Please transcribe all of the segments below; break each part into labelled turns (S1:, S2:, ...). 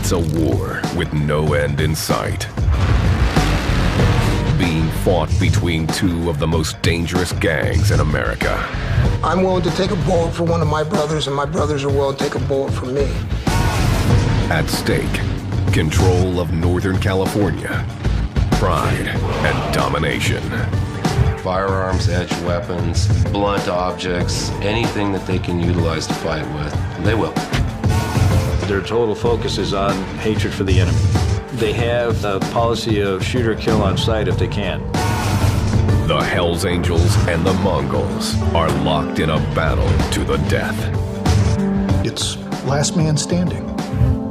S1: It's a war with no end in sight, being fought between two of the most dangerous gangs in America.
S2: I'm willing to take a bullet for one of my brothers, and my brothers are willing to take a bullet for me.
S1: At stake, control of Northern California, pride and domination.
S3: Firearms, edge weapons, blunt objects, anything that they can utilize to fight with, they will.
S4: Their total focus is on hatred for the enemy. They have a policy of shoot or kill on sight if they can.
S1: The Hells Angels and the Mongols are locked in a battle to the death.
S5: It's last man standing.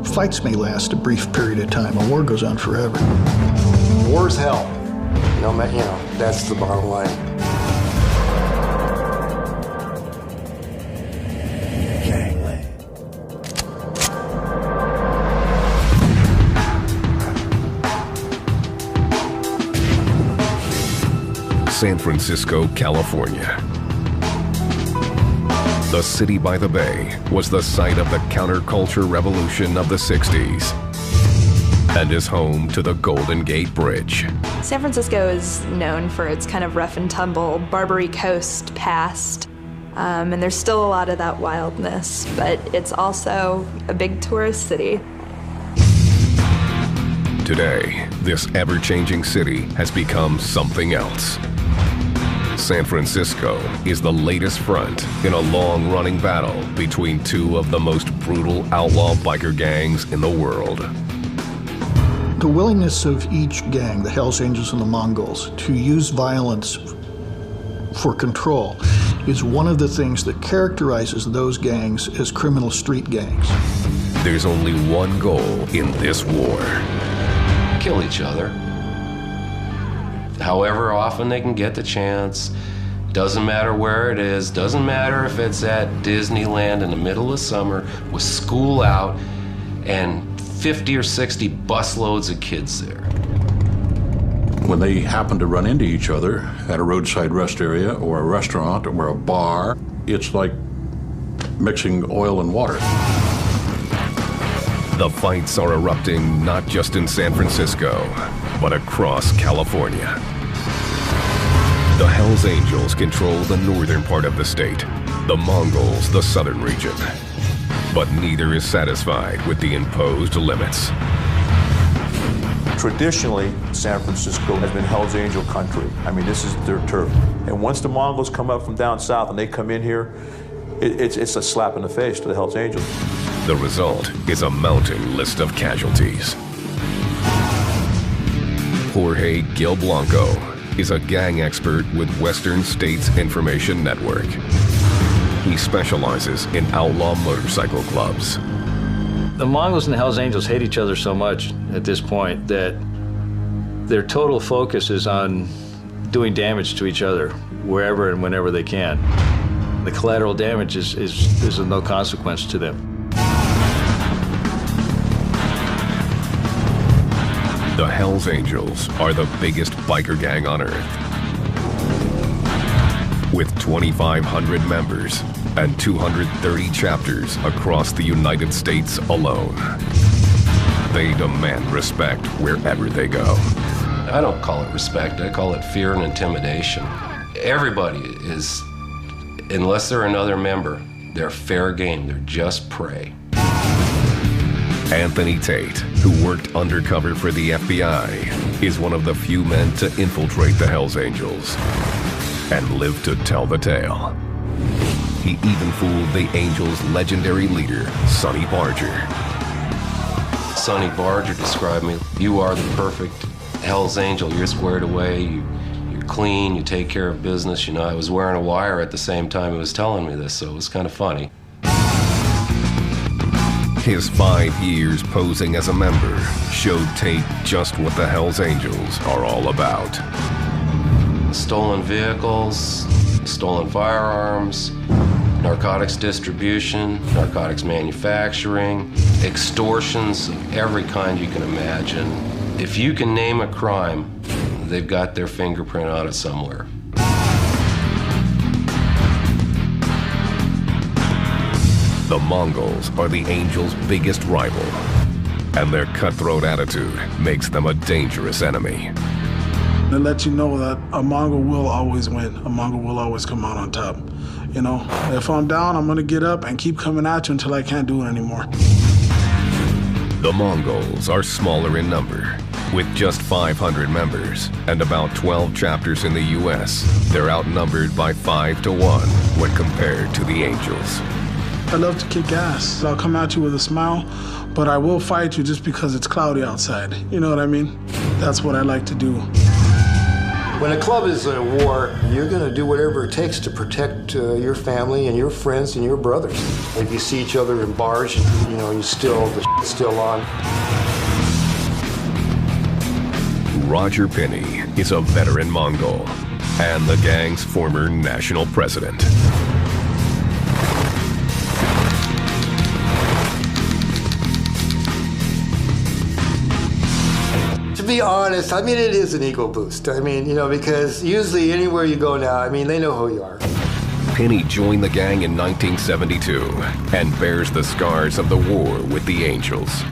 S5: Fights may last a brief period of time. A war goes on forever.
S6: War's hell.
S2: No, that's the bottom line.
S1: San Francisco, California. The city by the bay was the site of the counterculture revolution of the 60s and is home to the Golden Gate Bridge.
S7: San Francisco is known for its kind of rough and tumble Barbary Coast past, and there's still a lot of that wildness, but it's also a big tourist city.
S1: Today, this ever-changing city has become something else. San Francisco is the latest front in a long-running battle between two of the most brutal outlaw biker gangs in the world.
S5: The willingness of each gang, the Hells Angels and the Mongols, to use violence for control is one of the things that characterizes those gangs as criminal street gangs.
S1: There's only one goal in this war.
S3: Kill each other. However often they can get the chance. Doesn't matter where it is. Doesn't matter if it's at Disneyland in the middle of summer with school out and 50 or 60 busloads of kids there.
S8: When they happen to run into each other at a roadside rest area or a restaurant or a bar, it's like mixing oil and water.
S1: The fights are erupting not just in San Francisco, but across California. The Hells Angels control the northern part of the state, the Mongols the southern region. But neither is satisfied with the imposed limits.
S6: Traditionally, San Francisco has been Hell's Angel country. I mean, this is their turf. And once the Mongols come up from down south and they come in here, it's a slap in the face to the Hell's Angels.
S1: The result is a mounting list of casualties. Jorge Gil Blanco is a gang expert with Western States Information Network. He specializes in outlaw motorcycle clubs.
S4: The Mongols and the Hells Angels hate each other so much at this point that their total focus is on doing damage to each other wherever and whenever they can. The collateral damage is of no consequence to them.
S1: The Hells Angels are the biggest biker gang on Earth. With 2,500 members and 230 chapters across the United States alone. They demand respect wherever they go.
S3: I don't call it respect, I call it fear and intimidation. Everybody is, unless they're another member, they're fair game, they're just prey.
S1: Anthony Tate, who worked undercover for the FBI, is one of the few men to infiltrate the Hells Angels and live to tell the tale. He even fooled the Angels' legendary leader, Sonny Barger.
S3: Sonny Barger described me, you are the perfect Hells Angel. You're squared away, you're clean, you take care of business. You know, I was wearing a wire at the same time he was telling me this, so it was kind of funny.
S1: His 5 years posing as a member showed Tate just what the Hells Angels are all about.
S3: Stolen vehicles, stolen firearms, narcotics distribution, narcotics manufacturing, extortions of every kind you can imagine. If you can name a crime, they've got their fingerprint on it somewhere. The
S1: Mongols are the Angels' biggest rival. and their cutthroat attitude makes them a dangerous enemy.
S9: To let you know that a Mongol will always win. A Mongol will always come out on top. You know, if I'm down, I'm gonna get up and keep coming at you until I can't do it anymore.
S1: The Mongols are smaller in number. With just 500 members and about 12 chapters in the U.S., they're outnumbered by 5 to 1 when compared to the Angels.
S9: I love to kick ass. I'll come at you with a smile, but I will fight you just because it's cloudy outside. You know what I mean? That's what I like to do.
S2: When a club is in a war, you're going to do whatever it takes to protect your family and your friends and your brothers. If you see each other in bars, you know, the shit's still on.
S1: Roger Penny is a veteran Mongol and the gang's former national president.
S2: To be honest, I mean, it is an ego boost. I mean, you know, because usually anywhere you go now, I mean, they know who you are.
S1: Penny joined the gang in 1972 and bears the scars of the war with the Angels.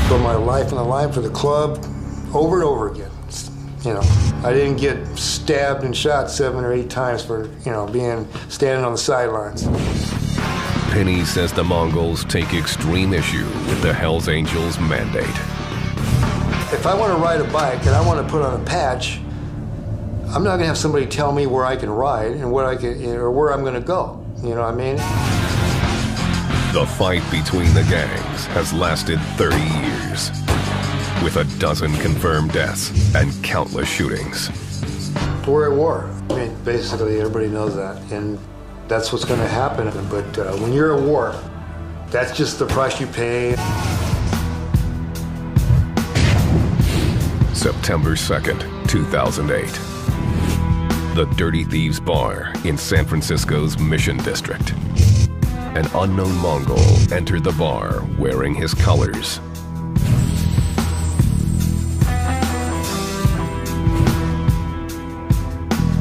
S2: Put my life on the line for the club over and over again. You know, I didn't get stabbed and shot 7 or 8 times for, you know, standing on the sidelines.
S1: Penny says the Mongols take extreme issue with the Hells Angels mandate.
S2: If I want to ride a bike and I want to put on a patch, I'm not going to have somebody tell me where I can ride and where I can, or where I'm going to go. You know what I mean?
S1: The fight between the gangs has lasted 30 years, with a dozen confirmed deaths and countless shootings.
S2: We're at war. I mean, basically, everybody knows that, and that's what's going to happen. But when you're at war, that's just the price you pay.
S1: September 2nd, 2008. The Dirty Thieves Bar in San Francisco's Mission District. An unknown Mongol entered the bar wearing his colors.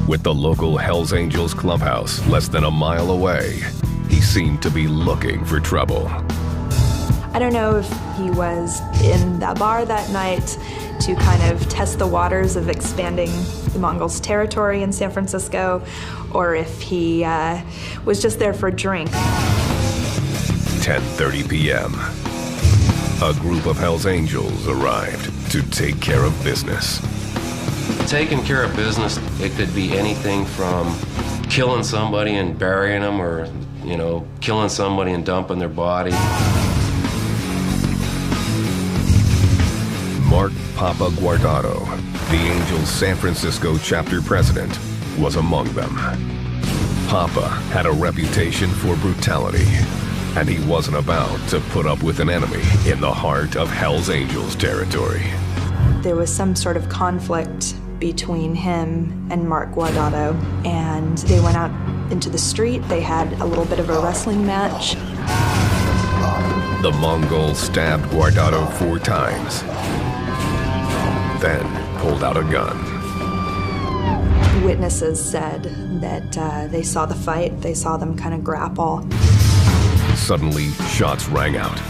S1: With the local Hells Angels clubhouse less than a mile away, he seemed to be looking for trouble.
S7: I don't know if he was in that bar that night to kind of test the waters of expanding the Mongols' territory in San Francisco, or if he was just there for a drink.
S1: 10:30 p.m. A group of Hells Angels arrived to take care of business.
S3: Taking care of business, it could be anything from killing somebody and burying them, or, you know, killing somebody and dumping their body.
S1: Mark Papa Guardado, the Angels' San Francisco chapter president, was among them. Papa had a reputation for brutality, and he wasn't about to put up with an enemy in the heart of Hells Angels territory.
S7: There was some sort of conflict between him and Mark Guardado, and they went out into the street. They had a little bit of a wrestling match.
S1: The Mongol stabbed Guardado 4 times, then pulled out a gun.
S7: Witnesses said that they saw the fight, they saw them kind of grapple.
S1: Suddenly, shots rang out.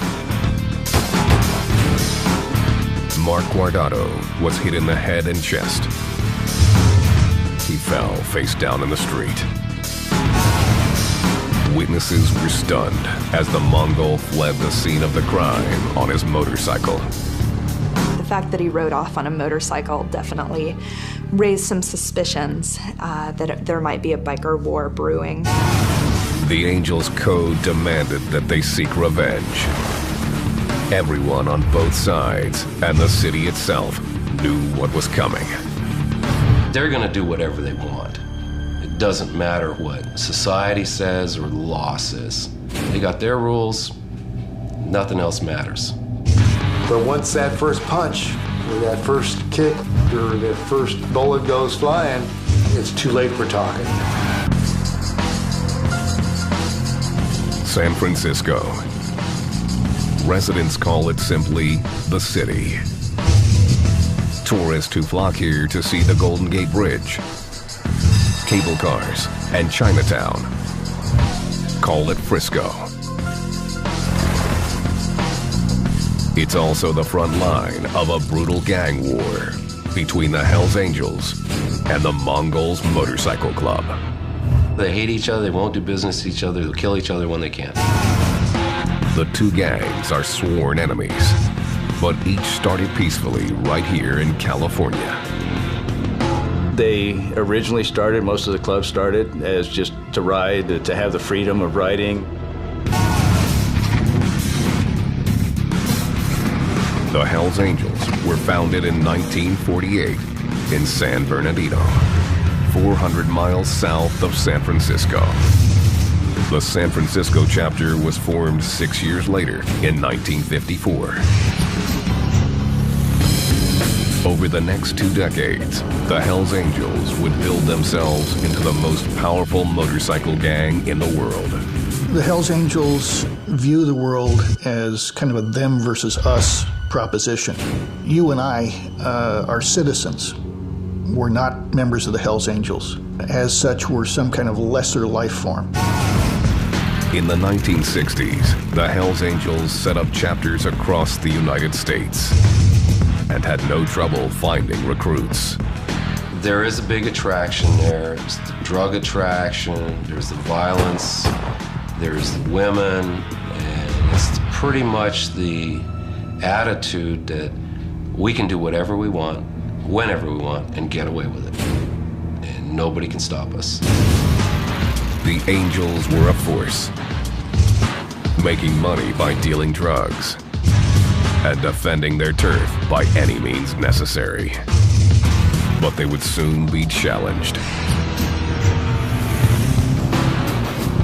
S1: Mark Guardado was hit in the head and chest. He fell face down in the street. Witnesses were stunned as the Mongol fled the scene of the crime on his motorcycle.
S7: The fact that he rode off on a motorcycle definitely raised some suspicions that there might be a biker war brewing.
S1: The Angels' code demanded that they seek revenge. Everyone on both sides and the city itself knew what was coming.
S3: They're going to do whatever they want. It doesn't matter what society says or the law says. They got their rules. Nothing else matters.
S2: But once that first punch, or that first kick, or that first bullet goes flying, it's too late for talking.
S1: San Francisco. Residents call it simply the city. Tourists who flock here to see the Golden Gate Bridge, cable cars, and Chinatown call it Frisco. It's also the front line of a brutal gang war between the Hells Angels and the Mongols Motorcycle Club.
S3: They hate each other, they won't do business with each other, they'll kill each other when they can.
S1: The two gangs are sworn enemies, but each started peacefully right here in California.
S4: They originally started, most of the clubs started as just to ride, to have the freedom of riding.
S1: The Hells Angels were founded in 1948 in San Bernardino, 400 miles south of San Francisco. The San Francisco chapter was formed 6 years later in 1954. Over the next 2 decades, the Hells Angels would build themselves into the most powerful motorcycle gang in the world.
S5: The Hells Angels view the world as kind of a them versus us proposition. You and I are citizens. We're not members of the Hells Angels. As such, we're some kind of lesser life form.
S1: In the 1960s, the Hells Angels set up chapters across the United States and had no trouble finding recruits.
S3: There is a big attraction there. There's the drug attraction, there's the violence, there's the women, and it's pretty much the attitude that we can do whatever we want, whenever we want, and get away with it. And nobody can stop us.
S1: The Angels were a force, making money by dealing drugs and defending their turf by any means necessary. But they would soon be challenged.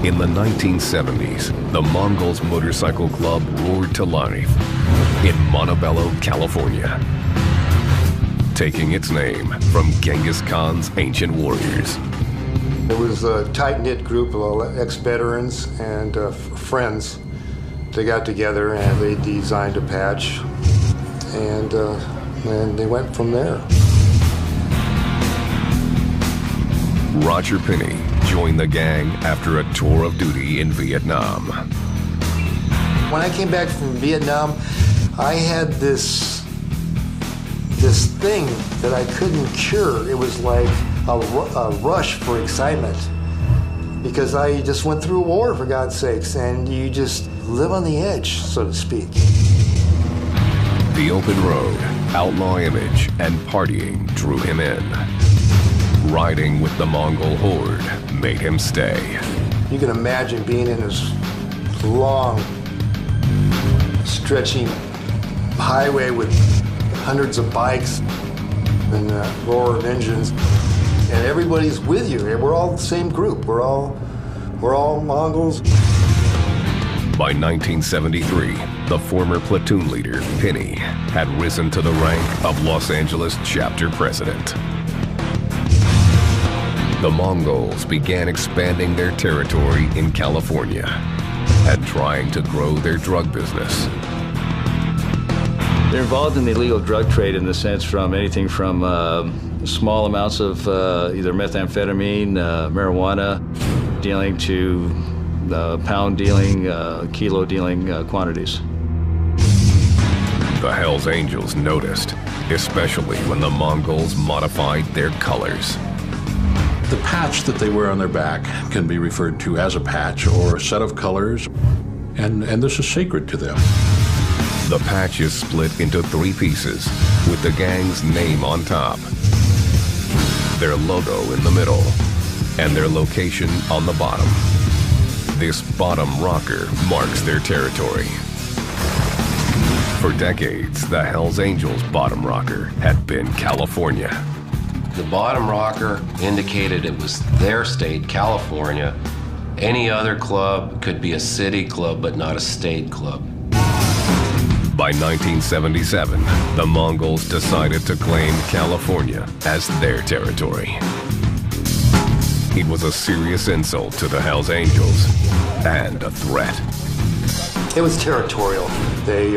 S1: In the 1970s, the Mongols Motorcycle Club roared to life in Montebello, California, taking its name from Genghis Khan's ancient warriors.
S2: It was a tight-knit group of ex-veterans and friends. They got together and they designed a patch, and they went from there.
S1: Roger Pinney joined the gang after a tour of duty in Vietnam.
S2: When I came back from Vietnam, I had this thing that I couldn't cure. It was like a rush for excitement, because I just went through a war, for God's sakes, and you just live on the edge, so to speak.
S1: The open road, outlaw image, and partying drew him in. Riding with the Mongol horde made him stay.
S2: You can imagine being in this long, stretching highway with hundreds of bikes and the roar of engines, and everybody's with you. We're all the same group. We're all Mongols.
S1: By 1973, the former platoon leader, Pinney, had risen to the rank of Los Angeles chapter president. The Mongols began expanding their territory in California and trying to grow their drug business.
S4: They're involved in the illegal drug trade in the sense from anything from small amounts of either methamphetamine, marijuana dealing to pound dealing, kilo dealing quantities.
S1: The Hells Angels noticed, especially when the Mongols modified their colors.
S8: The patch that they wear on their back can be referred to as a patch or a set of colors, and this is sacred to them.
S1: The patch is split into 3 pieces with the gang's name on top, their logo in the middle, and their location on the bottom. This bottom rocker marks their territory. For decades, the Hells Angels' bottom rocker had been California.
S3: The bottom rocker indicated it was their state, California. Any other club could be a city club, but not a state club.
S1: By 1977, the Mongols decided to claim California as their territory. It was a serious insult to the Hells Angels and a threat.
S2: It was territorial. They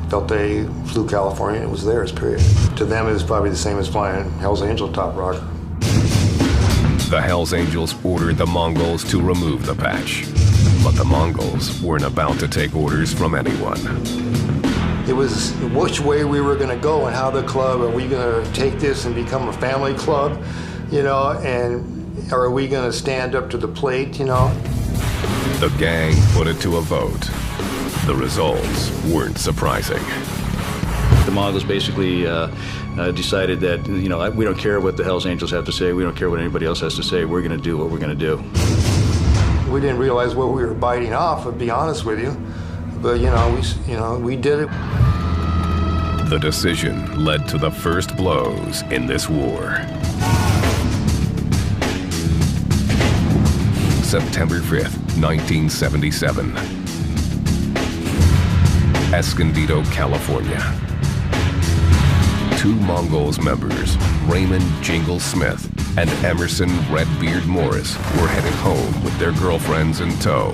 S2: felt they flew California, it was theirs, period. To them, it was probably the same as flying Hells Angel top rocker.
S1: The Hells Angels ordered the Mongols to remove the patch, but the Mongols weren't about to take orders from anyone.
S2: It was which way we were going to go and how the club, are we going to take this and become a family club, you know, and are we going to stand up to the plate, you know?
S1: The gang put it to a vote. The results weren't surprising.
S4: The Mongols basically decided that, you know, we don't care what the Hells Angels have to say, we don't care what anybody else has to say, we're going to do what we're going to do.
S2: We didn't realize what we were biting off, to be honest with you. But, we did it.
S1: The decision led to the first blows in this war. September 5th, 1977. Escondido, California. Two Mongols members, Raymond Jingle Smith and Emerson Redbeard Morris, were headed home with their girlfriends in tow.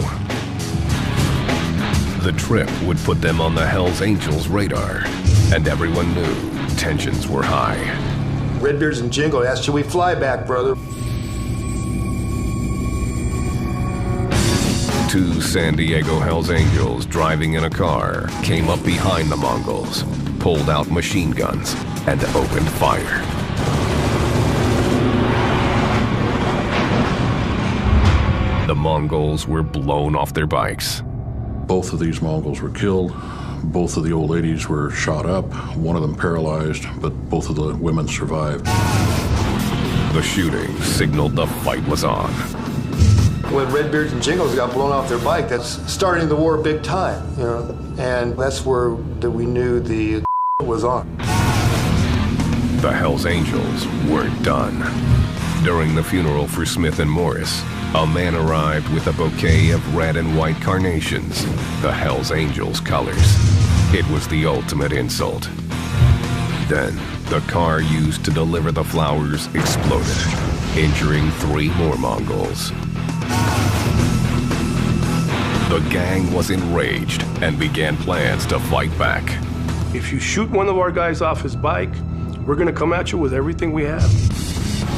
S1: The trip would put them on the Hells Angels' radar, and everyone knew tensions were high.
S2: Redbeards and Jingle asked, should we fly back, brother?
S1: Two San Diego Hells Angels driving in a car came up behind the Mongols, pulled out machine guns, and opened fire. The Mongols were blown off their bikes.
S8: Both of these Mongols were killed. Both of the old ladies were shot up, one of them paralyzed, but both of the women survived.
S1: The shooting signaled the fight was on.
S2: When Redbeards and Jingles got blown off their bike, that's starting the war big time, you know, and that's where we knew the was on.
S1: The Hells Angels weren't done. During the funeral for Smith and Morris, a man arrived with a bouquet of red and white carnations, the Hells Angels colors. It was the ultimate insult. Then, the car used to deliver the flowers exploded, injuring 3 more Mongols. The gang was enraged and began plans to fight back.
S10: If you shoot one of our guys off his bike, we're gonna come at you with everything we have.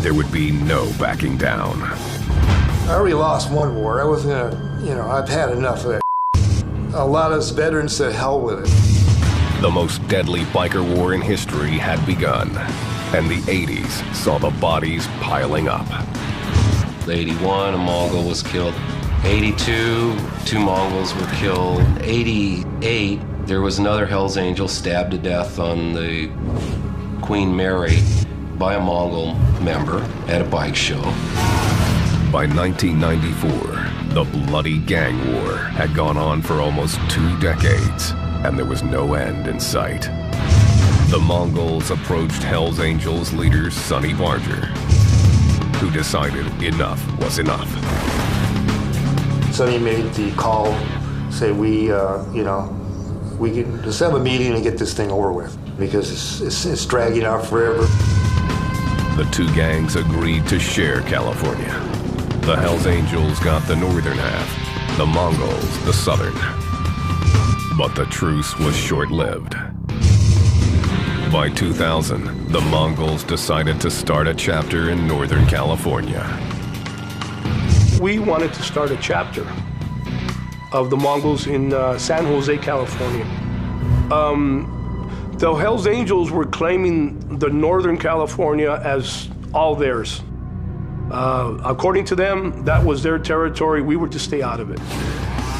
S1: There would be no backing down.
S2: I already lost one war. I wasn't gonna, I've had enough of that. A lot of us veterans said hell with it.
S1: The most deadly biker war in history had begun, and the 80s saw the bodies piling up.
S3: 81, a Mongol was killed. 82, 2 Mongols were killed. 88, there was another Hells Angel stabbed to death on the Queen Mary by a Mongol member at a bike show.
S1: By 1994, the bloody gang war had gone on for almost 2 decades, and there was no end in sight. The Mongols approached Hells Angels leader Sonny Barger, who decided enough was enough.
S2: Sonny made the call, say let's have a meeting and get this thing over with, because it's dragging out forever.
S1: The 2 gangs agreed to share California. The Hells Angels got the northern half, the Mongols the southern. But the truce was short-lived. By 2000, the Mongols decided to start a chapter in Northern California.
S10: We wanted to start a chapter of the Mongols in San Jose, California. The Hells Angels were claiming the Northern California as all theirs. According to them, that was their territory. We were to stay out of it.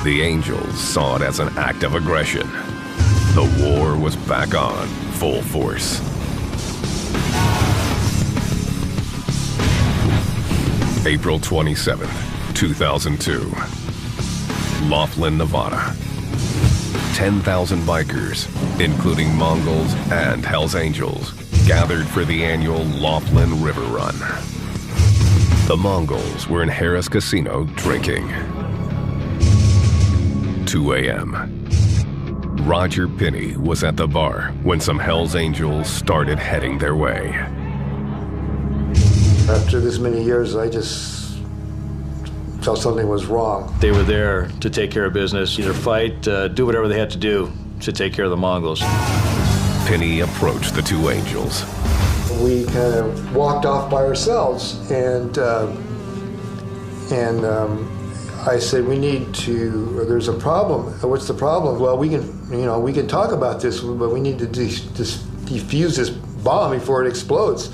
S1: The Angels saw it as an act of aggression. The war was back on, full force. April 27th, 2002. Laughlin, Nevada. 10,000 bikers, including Mongols and Hells Angels, gathered for the annual Laughlin River Run. The Mongols were in Harris Casino drinking. 2 a.m. Roger Pinney was at the bar when some Hells Angels started heading their way.
S2: After this many years, I just felt something was wrong.
S4: They were there to take care of business, either fight, do whatever they had to do to take care of the Mongols.
S1: Pinney approached the 2 Angels.
S2: We kind of walked off by ourselves, and I said, we need to, there's a problem. What's the problem? Well, we can talk about this, but we need to defuse this bomb before it explodes.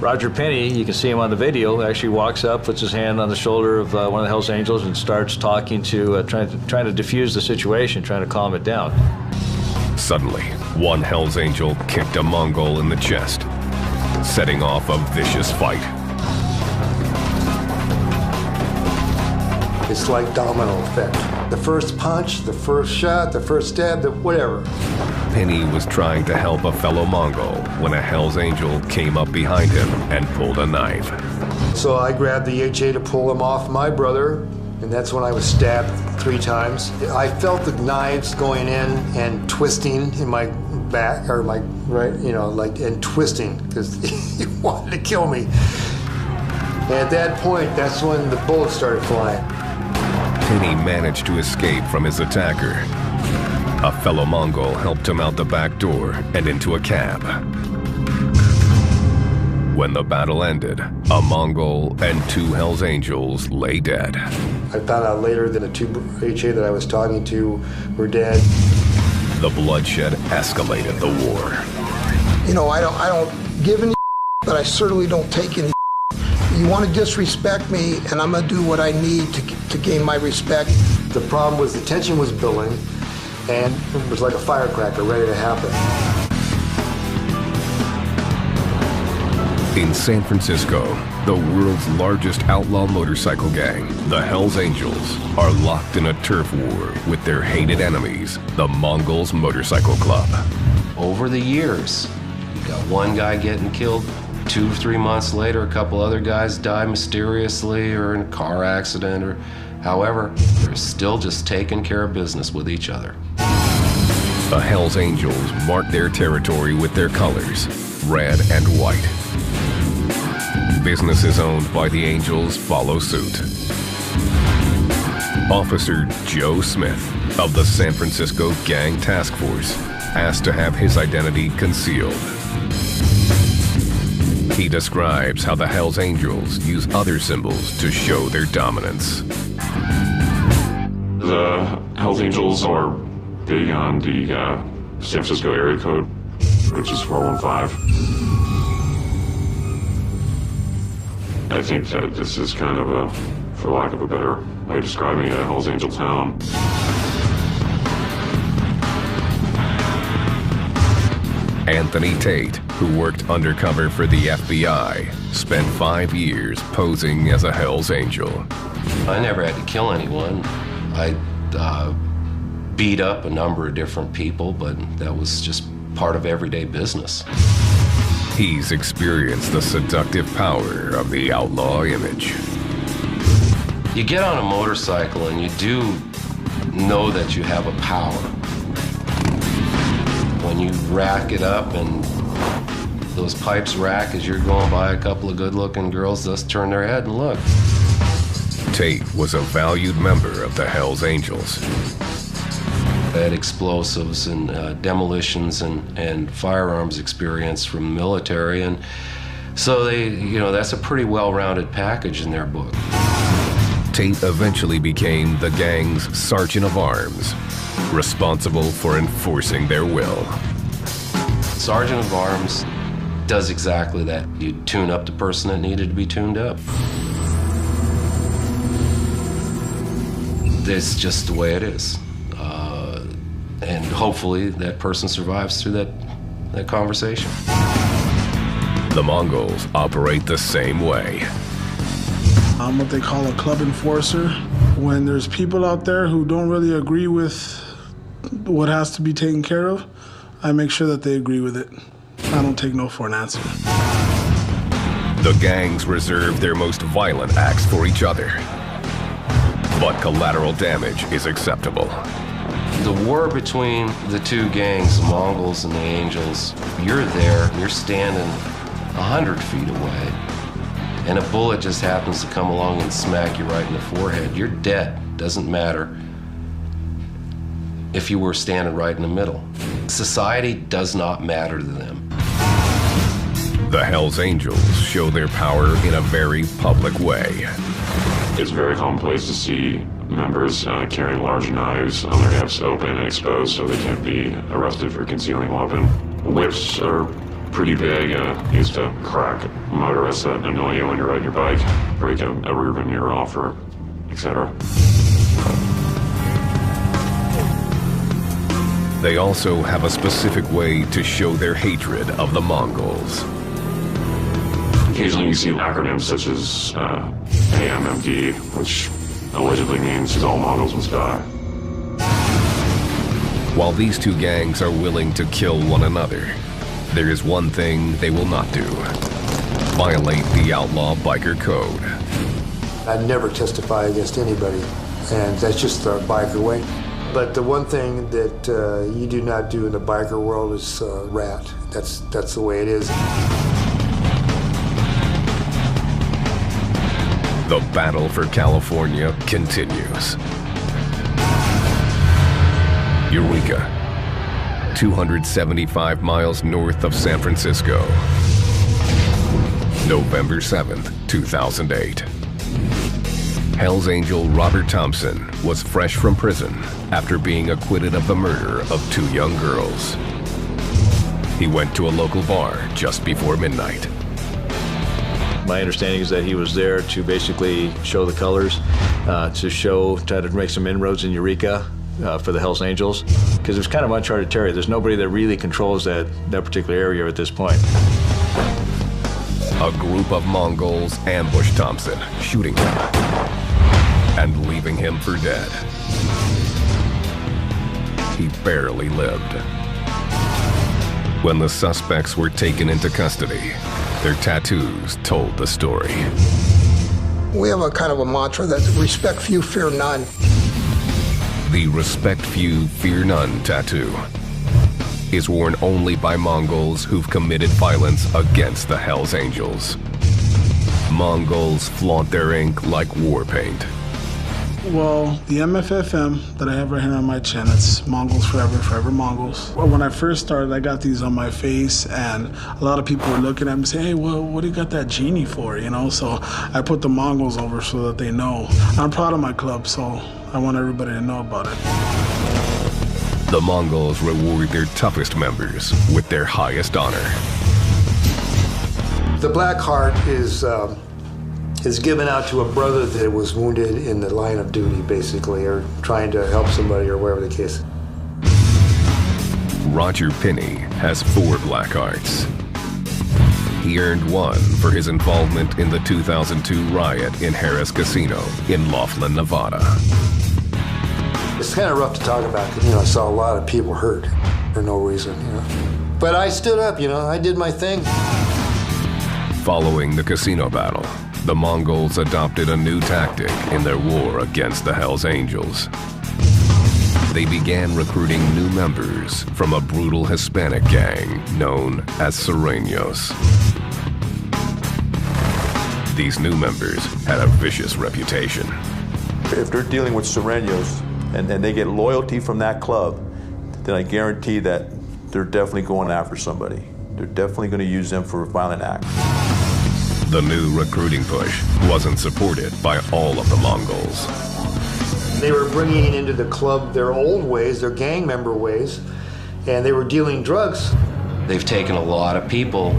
S4: Roger Penny, you can see him on the video, actually walks up, puts his hand on the shoulder of one of the Hells Angels and starts talking to, trying to defuse the situation, trying to calm it down.
S1: Suddenly, one Hells Angel kicked a Mongol in the chest, setting off a vicious fight.
S2: It's like domino effect. The first punch, the first shot, the first stab, whatever.
S1: Penny was trying to help a fellow Mongol when a Hells Angel came up behind him and pulled a knife.
S2: So I grabbed the HA to pull him off my brother, and that's when I was stabbed 3 times. I felt the knives going in and twisting in my back, or like, right, and twisting, because he wanted to kill me. And at that point, that's when the bullets started flying.
S1: Penny managed to escape from his attacker. A fellow Mongol helped him out the back door and into a cab. When the battle ended, a Mongol and 2 Hells Angels lay dead.
S2: I found out later that the 2 HA that I was talking to were dead.
S1: The bloodshed escalated the war.
S11: I don't give any, but I certainly don't take any. You want to disrespect me, and I'm going to do what I need to gain my respect.
S2: The problem was the tension was building, and it was like a firecracker ready to happen.
S1: In San Francisco, the world's largest outlaw motorcycle gang, the Hells Angels, are locked in a turf war with their hated enemies, the Mongols Motorcycle Club.
S3: Over the years, you got one guy getting killed, 2 or 3 months later, a couple other guys die mysteriously or in a car accident, or however, they're still just taking care of business with each other.
S1: The Hells Angels mark their territory with their colors, red and white. Businesses owned by the Angels follow suit. Officer Joe Smith of the San Francisco Gang Task Force asked to have his identity concealed. He describes how the Hells Angels use other symbols to show their dominance.
S12: The Hells Angels are big on the San Francisco area code, which is 415. I think that this is kind of a, for lack of a better way of describing it, a Hells Angel town.
S1: Anthony Tate, who worked undercover for the FBI, spent 5 years posing as a Hells Angel.
S3: I never had to kill anyone. I beat up a number of different people, but that was just part of everyday business.
S1: He's experienced the seductive power of the outlaw image.
S3: You get on a motorcycle and you do know that you have a power. When you rack it up and those pipes rack as you're going by, a couple of good-looking girls just turn their head and look.
S1: Tate was a valued member of the Hells Angels.
S3: I had explosives and demolitions and firearms experience from the military, and so that's a pretty well-rounded package in their book.
S1: Tate eventually became the gang's sergeant of arms, responsible for enforcing their will.
S3: Sergeant of arms does exactly that. You tune up the person that needed to be tuned up. It's just the way it is. And hopefully that person survives through that conversation.
S1: The Mongols operate the same way.
S9: I'm what they call a club enforcer. When there's people out there who don't really agree with what has to be taken care of, I make sure that they agree with it. I don't take no for an answer.
S1: The gangs reserve their most violent acts for each other. But collateral damage is acceptable.
S3: The war between the 2 gangs, the Mongols and the Angels, you're there, you're standing 100 feet away, and a bullet just happens to come along and smack you right in the forehead. You're dead. Doesn't matter if you were standing right in the middle. Society does not matter to them.
S1: The Hells Angels show their power in a very public way.
S12: It's very commonplace to see members carrying large knives on their hips open and exposed so they can't be arrested for concealing a weapon. Whips are pretty big, used to crack motorists that annoy you when you're riding your bike, break a rearview mirror off, or etc.
S1: They also have a specific way to show their hatred of the Mongols.
S12: Occasionally you see acronyms such as AMMD, which allegedly means all Mongols must die.
S1: While these two gangs are willing to kill one another, there is one thing they will not do: violate the outlaw biker code.
S2: I'd never testify against anybody, and that's just the biker way. But the one thing that you do not do in the biker world is rat. That's the way it is.
S1: The battle for California continues. Eureka, 275 miles north of San Francisco. November 7th, 2008. Hell's Angel Robert Thompson was fresh from prison after being acquitted of the murder of 2 young girls. He went to a local bar just before midnight.
S4: My understanding is that he was there to basically show the colors, try to make some inroads in Eureka for the Hells Angels, because it's kind of uncharted territory. There's nobody that really controls that particular area at this point.
S1: A group of Mongols ambushed Thompson, shooting him and leaving him for dead. He barely lived. When the suspects were taken into custody, their tattoos told the story.
S11: We have a kind of a mantra that respect few, fear none.
S1: The respect few, fear none tattoo is worn only by Mongols who've committed violence against the Hells Angels. Mongols flaunt their ink like war paint.
S9: Well, the MFFM that I have right here on my chin, it's Mongols Forever, Forever Mongols. Well, when I first started, I got these on my face, and a lot of people were looking at me and saying, hey, well, what do you got that genie for, you know? So I put the Mongols over so that they know. I'm proud of my club, so I want everybody to know about it.
S1: The Mongols reward their toughest members with their highest honor.
S2: The Black Heart is given out to a brother that was wounded in the line of duty, basically, or trying to help somebody, or whatever the case.
S1: Roger Pinney has 4 Black Hearts. He earned 1 for his involvement in the 2002 riot in Harris Casino in Laughlin, Nevada.
S2: It's kind of rough to talk about, because, I saw a lot of people hurt for no reason, But I stood up, I did my thing.
S1: Following the casino battle, the Mongols adopted a new tactic in their war against the Hells Angels. They began recruiting new members from a brutal Hispanic gang known as Se01. These new members had a vicious reputation.
S6: If they're dealing with Se01 and they get loyalty from that club, then I guarantee that they're definitely going after somebody. They're definitely going to use them for a violent act.
S1: The new recruiting push wasn't supported by all of the Mongols.
S2: They were bringing into the club their old ways, their gang member ways, and they were dealing drugs.
S3: They've taken a lot of people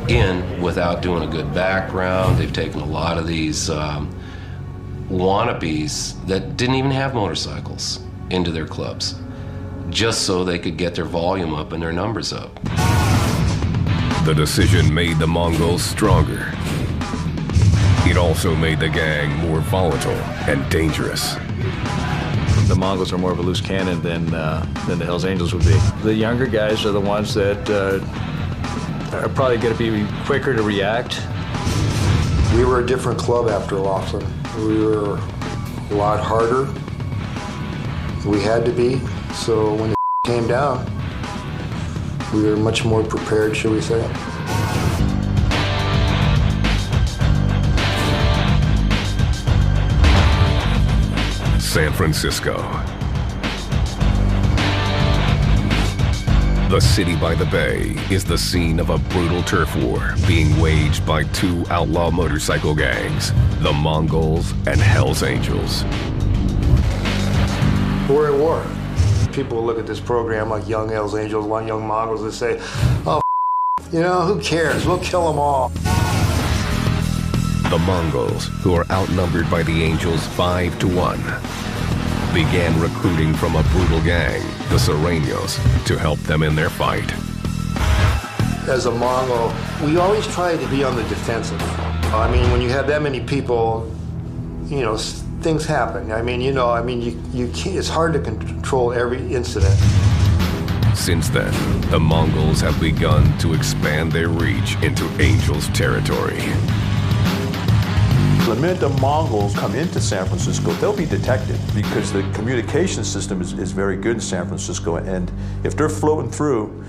S3: in without doing a good background. They've taken a lot of these wannabes that didn't even have motorcycles into their clubs, just so they could get their volume up and their numbers up.
S1: The decision made the Mongols stronger. It also made the gang more volatile and dangerous.
S4: The Mongols are more of a loose cannon than the Hells Angels would be. The younger guys are the ones that are probably going to be quicker to react.
S2: We were a different club after Laughlin. We were a lot harder. We had to be. So when the came down, we were much more prepared, shall we say. San
S1: Francisco. The city by the bay is the scene of a brutal turf war being waged by two outlaw motorcycle gangs, the Mongols and Hell's Angels.
S2: We're at war. People look at this program like Young Hell's Angels, One Young Mongols, and say, oh, you know, who cares? We'll kill them all.
S1: The Mongols, who are outnumbered by the Angels 5-1, began recruiting from a brutal gang, the Se01, to help them in their fight.
S2: As a Mongol, we always try to be on the defensive. I mean, when you have that many people, you know, things happen. I mean, you can't, it's hard to control every incident.
S1: Since then, the Mongols have begun to expand their reach into Angels territory.
S6: The minute the Mongols come into San Francisco, they'll be detected because the communication system is very good in San Francisco, and if they're floating through,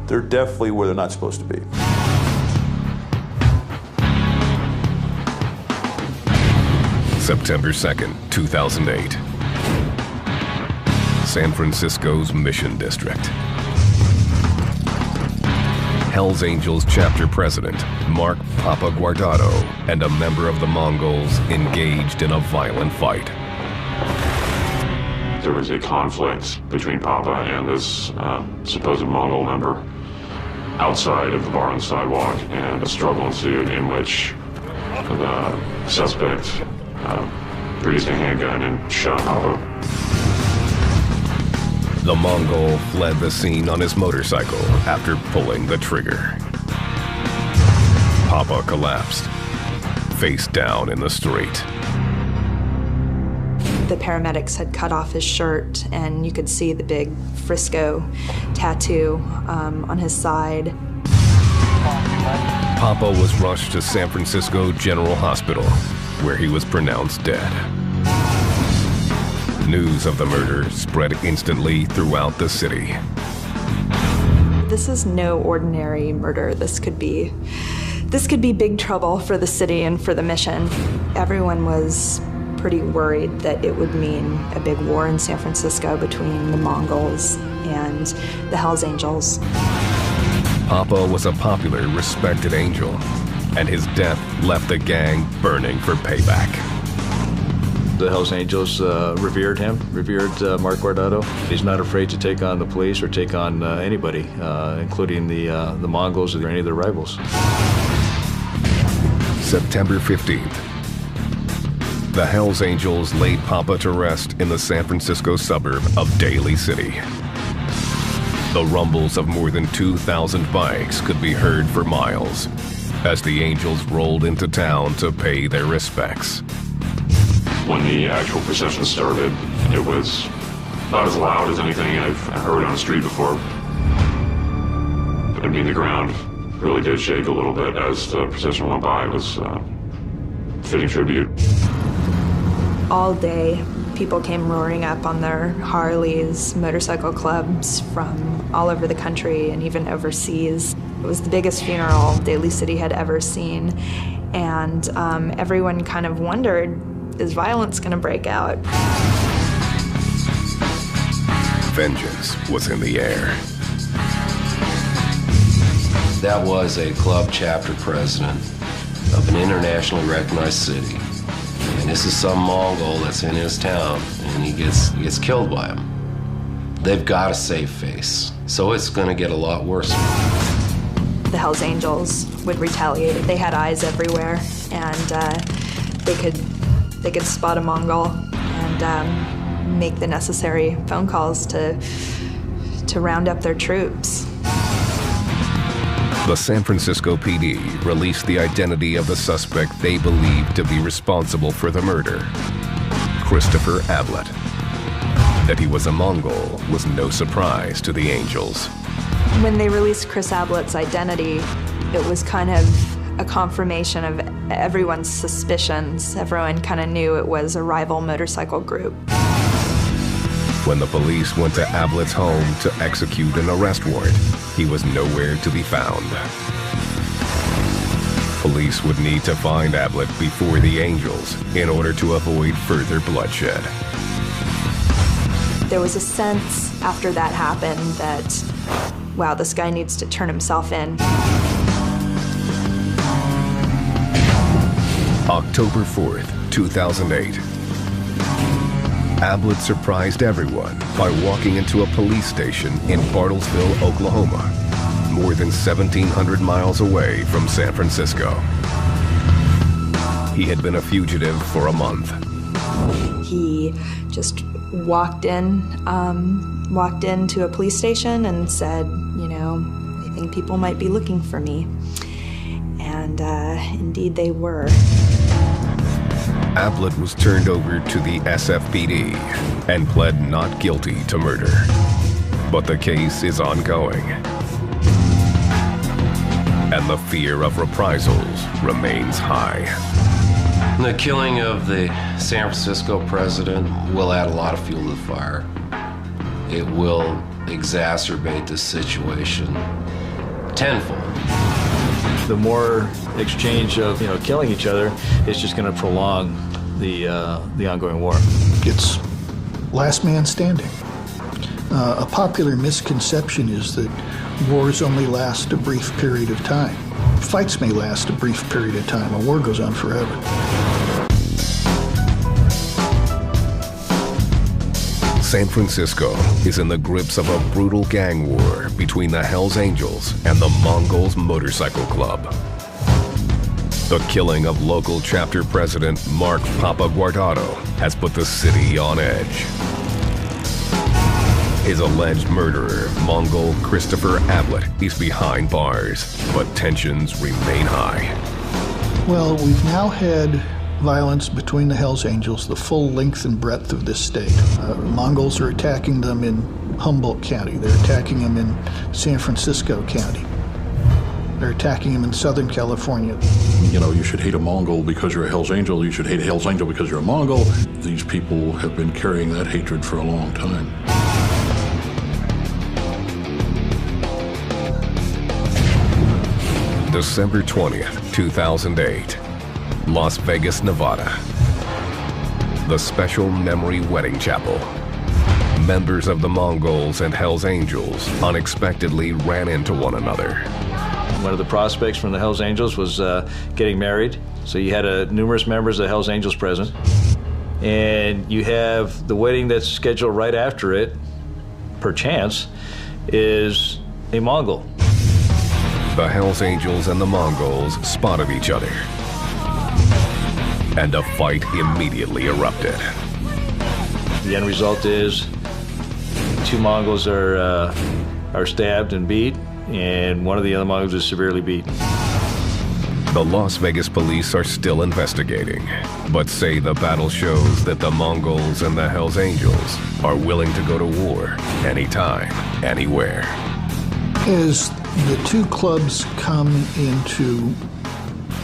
S6: they're definitely where they're not supposed to be.
S1: September 2nd, 2008. San Francisco's Mission District. Hell's Angels chapter president, Mark Papa Guardado, and a member of the Mongols engaged in a violent fight.
S12: There was a conflict between Papa and this supposed Mongol member outside of the bar on the sidewalk, and a struggle ensued in which the suspect produced a handgun and shot Papa.
S1: The Mongol fled the scene on his motorcycle after pulling the trigger. Papa collapsed, face down in the street.
S7: The paramedics had cut off his shirt, and you could see the big Frisco tattoo on his side.
S1: Papa was rushed to San Francisco General Hospital, where he was pronounced dead. News of the murder spread instantly throughout the city.
S7: This is no ordinary murder. This could be big trouble for the city and for the mission. Everyone was pretty worried that it would mean a big war in San Francisco between the Mongols and the Hell's Angels.
S1: Papa was a popular, respected angel, and his death left the gang burning for payback.
S4: The Hell's Angels revered him, revered Mark Guardado. He's not afraid to take on the police or take on anybody, including the Mongols or any of their rivals.
S1: September 15th. The Hell's Angels laid Papa to rest in the San Francisco suburb of Daly City. The rumbles of more than 2,000 bikes could be heard for miles as the Angels rolled into town to pay their respects.
S12: When the actual procession started, it was not as loud as anything I've heard on the street before. I mean, the ground really did shake a little bit as the procession went by. It was fitting tribute.
S7: All day, people came roaring up on their Harleys, motorcycle clubs from all over the country and even overseas. It was the biggest funeral Daly City had ever seen, and everyone kind of wondered, is violence going to break out?
S1: Vengeance was in the air.
S3: That was a club chapter president of an internationally recognized city. And this is some Mongol that's in his town, and he gets killed by him. They've got a safe face, so it's going to get a lot worse.
S7: The Hell's Angels would retaliate. They had eyes everywhere, and they could spot a Mongol and make the necessary phone calls to round up their troops.
S1: The San Francisco PD released the identity of the suspect they believed to be responsible for the murder, Christopher Ablett. That he was a Mongol was no surprise to the Angels.
S7: When they released Chris Ablett's identity, it was kind of a confirmation of everyone's suspicions. Everyone kind of knew it was a rival motorcycle group.
S1: When the police went to Ablett's home to execute an arrest warrant, he was nowhere to be found. Police would need to find Ablett before the Angels in order to avoid further bloodshed.
S7: There was a sense after that happened that, wow, this guy needs to turn himself in.
S1: October 4th, 2008. Ablett surprised everyone by walking into a police station in Bartlesville, Oklahoma, more than 1,700 miles away from San Francisco. He had been a fugitive for a month.
S7: He just walked into a police station and said, you know, I think people might be looking for me. And indeed they were.
S1: Ablett was turned over to the SFPD and pled not guilty to murder. But the case is ongoing. And the fear of reprisals remains high.
S3: The killing of the San Francisco president will add a lot of fuel to the fire. It will exacerbate the situation tenfold.
S4: The more exchange of, killing each other, it's just going to prolong the ongoing war.
S5: It's last man standing. A popular misconception is that wars only last a brief period of time. Fights may last a brief period of time. A war goes on forever.
S1: San Francisco is in the grips of a brutal gang war between the Hells Angels and the Mongols Motorcycle Club. The killing of local chapter president Mark Papa Guardado has put the city on edge. His alleged murderer, Mongol Christopher Ablett, is behind bars, but tensions remain high.
S5: Well, we've now had violence between the Hells Angels the full length and breadth of this state. Mongols are attacking them in Humboldt County. They're attacking them in San Francisco County. They're attacking them in Southern California.
S8: You should hate a Mongol because you're a Hells Angel. You should hate a Hells Angel because you're a Mongol. These people have been carrying that hatred for a long time.
S1: December 20th, 2008. Las Vegas, Nevada. The Special Memory Wedding Chapel. Members of the Mongols and Hells Angels unexpectedly ran into one another.
S4: One of the prospects from the Hells Angels was getting married. So you had numerous members of the Hells Angels present. And you have the wedding that's scheduled right after it, perchance, is a Mongol.
S1: The Hells Angels and the Mongols spotted each other, and a fight immediately erupted.
S4: The end result is 2 Mongols are stabbed and beat, and one of the other Mongols is severely beaten.
S1: The Las Vegas police are still investigating, but say the battle shows that the Mongols and the Hells Angels are willing to go to war anytime, anywhere.
S5: As the two clubs come into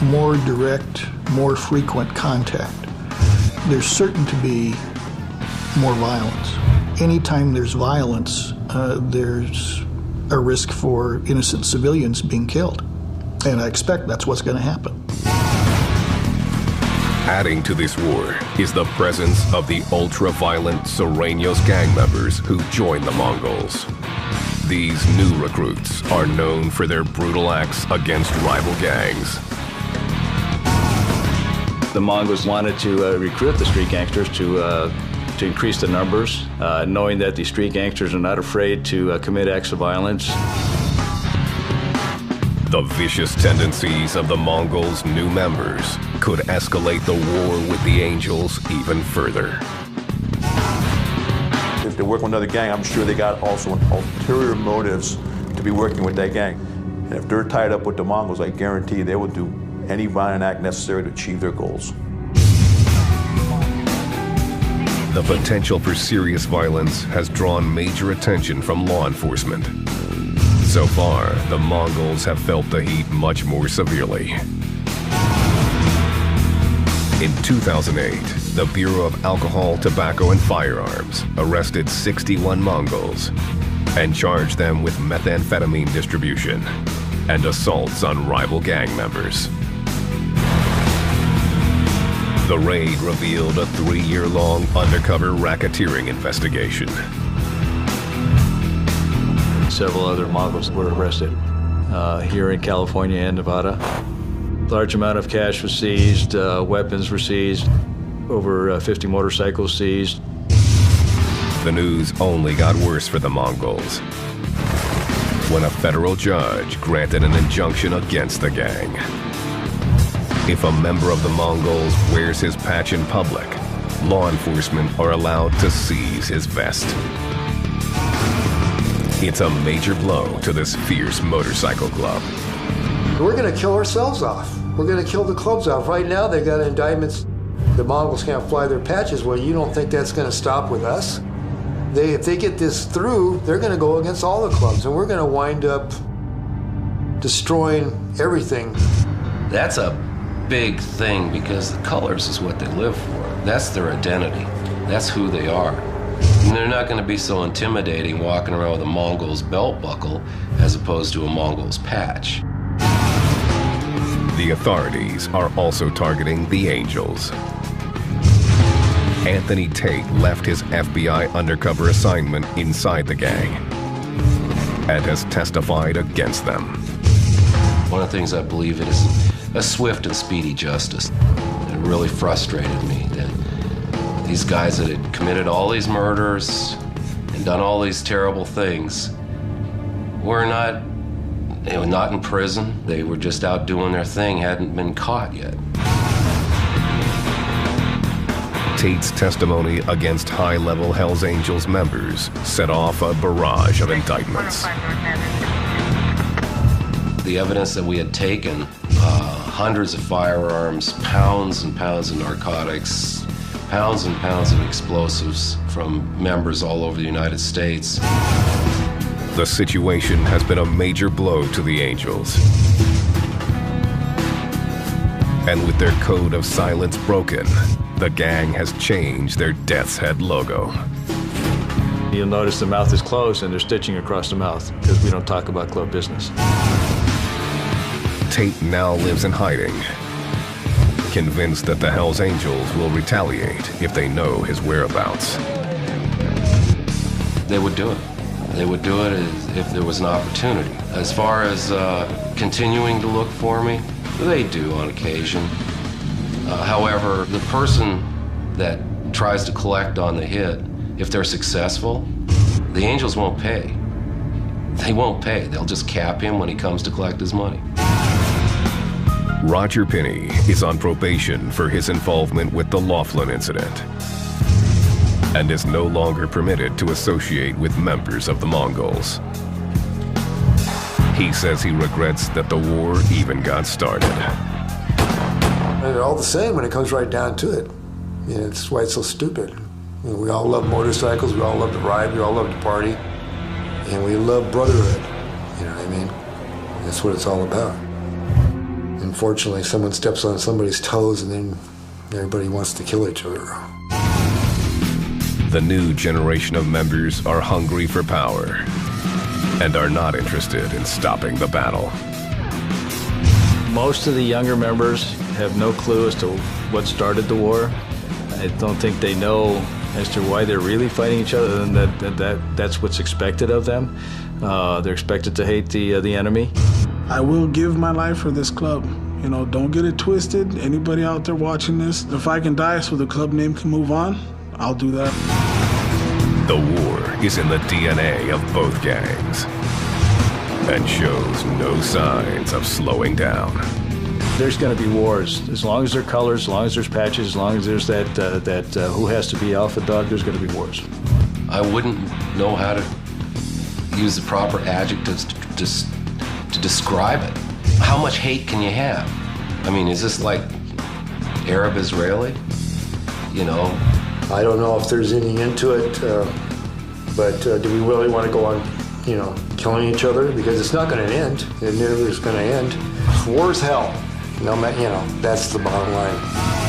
S5: more direct, more frequent contact, there's certain to be more violence. Anytime there's violence, there's a risk for innocent civilians being killed. And I expect that's what's going to happen.
S1: Adding to this war is the presence of the ultra-violent Sureños gang members who joined the Mongols. These new recruits are known for their brutal acts against rival gangs.
S4: The Mongols wanted to recruit the street gangsters to increase the numbers, knowing that the street gangsters are not afraid to commit acts of violence.
S1: The vicious tendencies of the Mongols' new members could escalate the war with the Angels even further.
S6: If they work with another gang, I'm sure they got also ulterior motives to be working with that gang. And if they're tied up with the Mongols, I guarantee they will do any violent act necessary to achieve their goals.
S1: The potential for serious violence has drawn major attention from law enforcement. So far, the Mongols have felt the heat much more severely. In 2008, the Bureau of Alcohol, Tobacco, and Firearms arrested 61 Mongols and charged them with methamphetamine distribution and assaults on rival gang members. The raid revealed a 3-year-long undercover racketeering investigation.
S4: Several other Mongols were arrested here in California and Nevada. Large amount of cash was seized, weapons were seized, over 50 motorcycles seized.
S1: The news only got worse for the Mongols when a federal judge granted an injunction against the gang. If a member of the Mongols wears his patch in public, law enforcement are allowed to seize his vest. It's a major blow to this fierce motorcycle club.
S2: We're going to kill ourselves off. We're going to kill the clubs off. Right now, they got indictments. The Mongols can't fly their patches. Well, you don't think that's going to stop with us? If they get this through, they're going to go against all the clubs, and we're going to wind up destroying everything.
S3: That's a big thing because the colors is what they live for. That's their identity. That's who they are. And they're not going to be so intimidating walking around with a Mongol's belt buckle as opposed to a Mongol's patch.
S1: The authorities are also targeting the Angels. Anthony Tate left his FBI undercover assignment inside the gang and has testified against them.
S3: One of the things I believe in is a swift and speedy justice. It really frustrated me that these guys that had committed all these murders and done all these terrible things were not in prison. They were just out doing their thing, hadn't been caught yet.
S1: Tate's testimony against high-level Hells Angels members set off a barrage of indictments.
S3: The evidence that we had taken, hundreds of firearms, pounds and pounds of narcotics, pounds and pounds of explosives from members all over the United States.
S1: The situation has been a major blow to the Angels. And with their code of silence broken, the gang has changed their Death's Head logo.
S4: You'll notice the mouth is closed and they're stitching across the mouth because we don't talk about club business.
S1: Tate now lives in hiding, convinced that the Hells Angels will retaliate if they know his whereabouts.
S3: They would do it. They would do it if there was an opportunity. As far as continuing to look for me, they do on occasion. However, the person that tries to collect on the hit, if they're successful, the Angels won't pay. They won't pay. They'll just cap him when he comes to collect his money.
S1: Roger Pinney is on probation for his involvement with the Laughlin incident and is no longer permitted to associate with members of the Mongols. He says he regrets that the war even got started.
S2: And they're all the same when it comes right down to it. You know, that's why it's so stupid. You know, we all love motorcycles, we all love to ride, we all love to party, and we love brotherhood. You know what I mean? That's what it's all about. Unfortunately, someone steps on somebody's toes and then everybody wants to kill each other.
S1: The new generation of members are hungry for power and are not interested in stopping the battle.
S4: Most of the younger members have no clue as to what started the war. I don't think they know as to why they're really fighting each other, and that's what's expected of them. They're expected to hate the enemy.
S9: I will give my life for this club. You know, don't get it twisted. Anybody out there watching this, if I can die so the club name can move on, I'll do that.
S1: The war is in the DNA of both gangs and shows no signs of slowing down.
S4: There's going to be wars. As long as there are colors, as long as there's patches, as long as there's that who has to be alpha dog, there's going to be wars.
S3: I wouldn't know how to use the proper adjectives to describe it. How much hate can you have? I mean, is this like Arab-Israeli? You know?
S2: I don't know if there's any into it, but do we really want to go on, you know, killing each other? Because it's not going to end. It never is going to end. War's hell. No, you know, that's the bottom line.